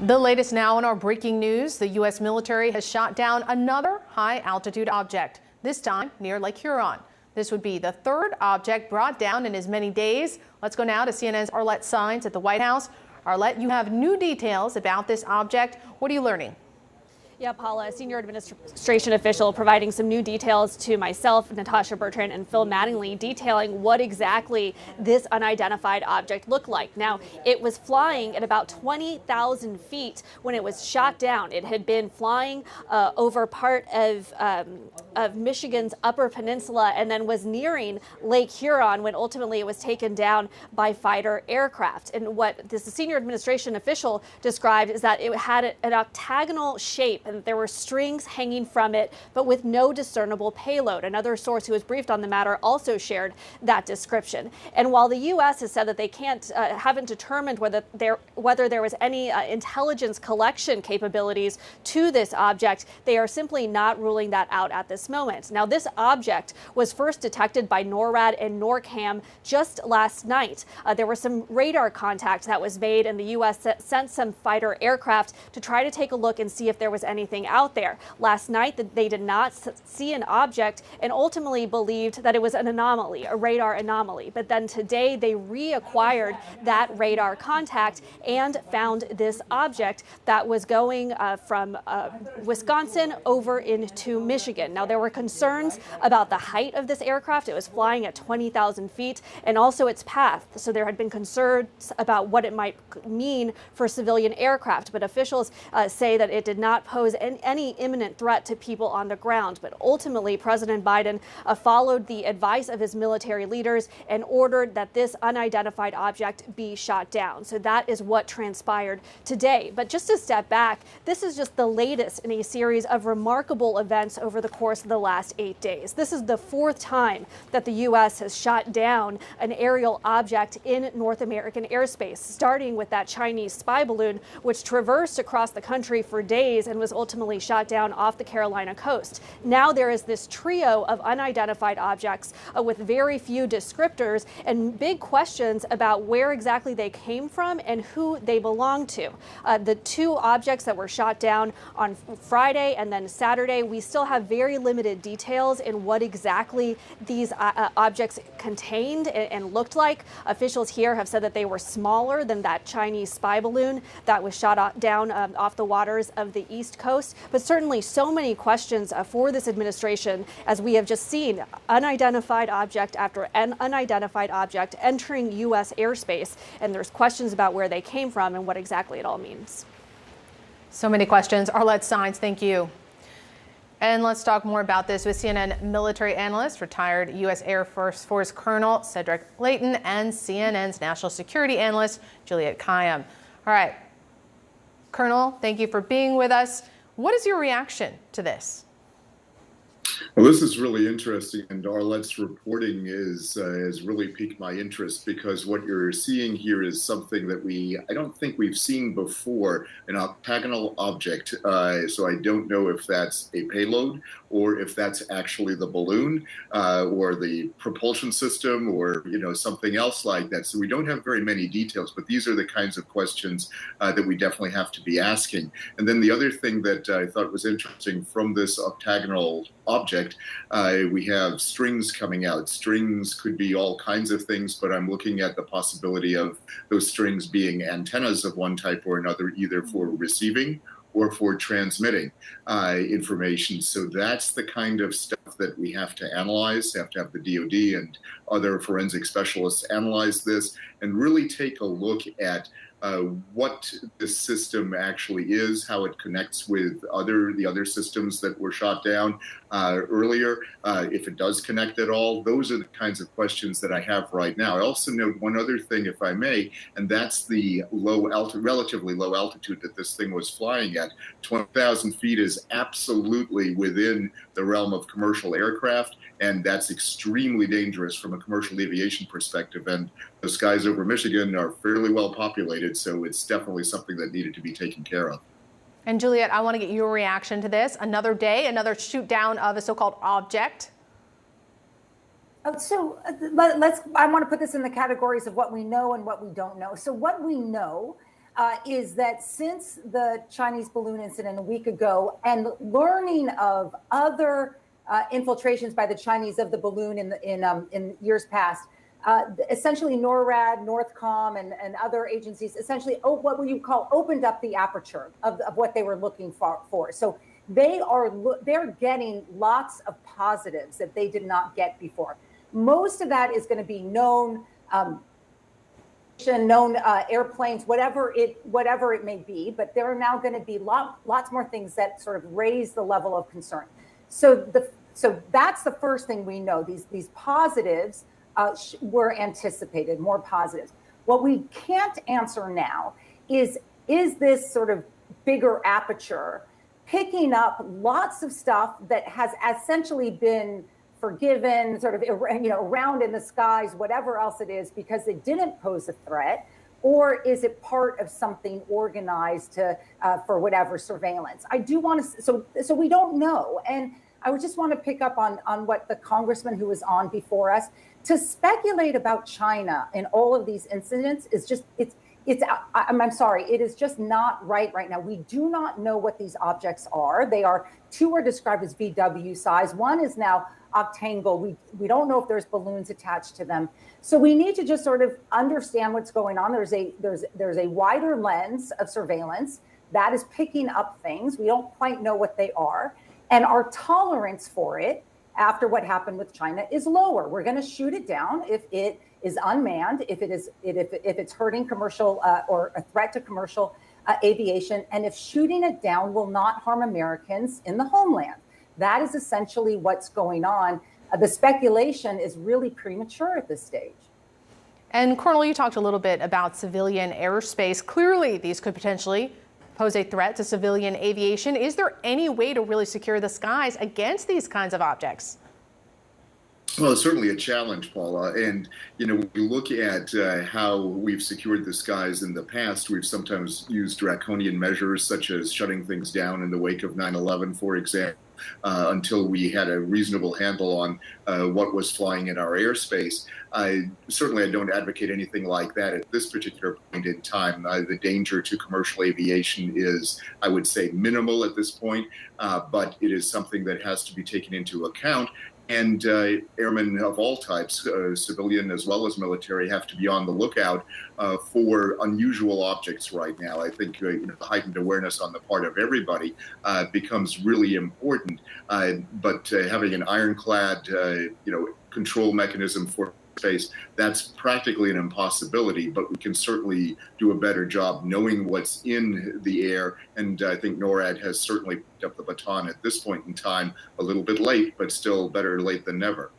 The latest now in our breaking news, the U.S. military has shot down another high-altitude object, this time near Lake Huron. This would be the third object brought down in as many days. Let's go now to CNN's Arlette Saenz at the White House. Arlette, you have new details about this object. What are you learning? Yeah, Paula, a senior administration official providing some new details to myself, Natasha Bertrand, and Phil Mattingly, detailing what exactly this unidentified object looked like. Now, it was flying at about 20,000 feet when it was shot down. It had been flying over part of Michigan's Upper Peninsula and then was nearing Lake Huron when ultimately it was taken down by fighter aircraft. And what this senior administration official described is that it had an octagonal shape and there were strings hanging from it, but with no discernible payload. Another source who was briefed on the matter also shared that description. And while the U.S. has said that they haven't determined whether there was any intelligence collection capabilities to this object, they are simply not ruling that out at this moment. Now, this object was first detected by NORAD and NORCAM just last night. There was some radar contact that was made, and the U.S. sent some fighter aircraft to try to take a look and see if there was anything out there. Last night, they did not see an object and ultimately believed that it was an anomaly, a radar anomaly. But then today, they reacquired that radar contact and found this object that was going from Wisconsin over into Michigan. Now, there were concerns about the height of this aircraft. It was flying at 20,000 feet, and also its path. So there had been concerns about what it might mean for civilian aircraft. But officials say that it did not pose any imminent threat to people on the ground. But ultimately, President Biden followed the advice of his military leaders and ordered that this unidentified object be shot down. So that is what transpired today. But just to step back, this is just the latest in a series of remarkable events over the course of the last 8 days. This is the fourth time that the U.S. has shot down an aerial object in North American airspace, starting with that Chinese spy balloon, which traversed across the country for days and was ultimately shot down off the Carolina coast. Now there is this trio of unidentified objects with very few descriptors and big questions about where exactly they came from and who they belong to. The two objects that were shot down on Friday and then Saturday, we still have very limited details in what exactly these objects contained and looked like. Officials here have said that they were smaller than that Chinese spy balloon that was shot down off the waters of the East Coast. But certainly so many questions for this administration, as we have just seen unidentified object after unidentified object entering U.S. airspace. And there's questions about where they came from and what exactly it all means. So many questions. Arlette Saenz, thank you. And let's talk more about this with CNN military analyst, retired U.S. Air Force Colonel Cedric Leighton, and CNN's national security analyst, Juliette Kayyem. All right, Colonel, thank you for being with us. What is your reaction to this? Well, this is really interesting, and Arlette's reporting has really piqued my interest, because what you're seeing here is something that I don't think we've seen before, an octagonal object. So I don't know if that's a payload or if that's actually the balloon or the propulsion system or something else like that. So we don't have very many details, but these are the kinds of questions that we definitely have to be asking. And then the other thing that I thought was interesting from this octagonal object, we have strings coming out. Strings could be all kinds of things, but I'm looking at the possibility of those strings being antennas of one type or another, either for receiving or for transmitting information. So that's the kind of stuff that we have to analyze, have to have the DoD and other forensic specialists analyze this and really take a look at what this system actually is, how it connects with the other systems that were shot down earlier, if it does connect at all. Those are the kinds of questions that I have right now. I also note one other thing, if I may, and that's the relatively low altitude that this thing was flying at. 20,000 feet is absolutely within the realm of commercial aircraft, and that's extremely dangerous from a commercial aviation perspective. And the skies over Michigan are fairly well populated, so it's definitely something that needed to be taken care of. And Juliette, I want to get your reaction to this. Another day, another shoot down of a so-called object. So I want to put this in the categories of what we know and what we don't know. So what we know is that since the Chinese balloon incident a week ago and learning of other infiltrations by the Chinese of the balloon in years past, essentially NORAD, Northcom, and other agencies essentially what would you call opened up the aperture of what they were looking for. So they're getting lots of positives that they did not get before. Most of that is going to be known airplanes, whatever it may be, but there are now going to be lots more things that sort of raise the level of concern. So that's the first thing we know. These positives were anticipated, more positives. What we can't answer now is this sort of bigger aperture picking up lots of stuff that has essentially been forgiven, sort of, around in the skies, whatever else it is, because it didn't pose a threat, or is it part of something organized for whatever surveillance? I do want to, so we don't know. And I would just want to pick up on what the congressman who was on before us, to speculate about China in all of these incidents is just, I'm sorry, it is just not right now. We do not know what these objects are. Two are described as VW size. One is now octangle. We don't know if there's balloons attached to them. So we need to just sort of understand what's going on. There's a wider lens of surveillance that is picking up things. We don't quite know what they are. And our tolerance for it after what happened with China is lower. We're going to shoot it down if it is unmanned, if it's hurting commercial or a threat to commercial aviation, and if shooting it down will not harm Americans in the homeland. That is essentially what's going on. The speculation is really premature at this stage. And Colonel, you talked a little bit about civilian airspace. Clearly, these could potentially pose a threat to civilian aviation. Is there any way to really secure the skies against these kinds of objects? Well, it's certainly a challenge, Paula. And, when we look at how we've secured the skies in the past, we've sometimes used draconian measures such as shutting things down in the wake of 9/11, for example, until we had a reasonable handle on what was flying in our airspace. I don't advocate anything like that at this particular point in time. The danger to commercial aviation is, I would say, minimal at this point, but it is something that has to be taken into account. And airmen of all types, civilian as well as military, have to be on the lookout for unusual objects right now. I think heightened awareness on the part of everybody becomes really important. But having an ironclad, control mechanism for space, that's practically an impossibility, but we can certainly do a better job knowing what's in the air. And I think NORAD has certainly picked up the baton at this point in time, a little bit late, but still better late than never.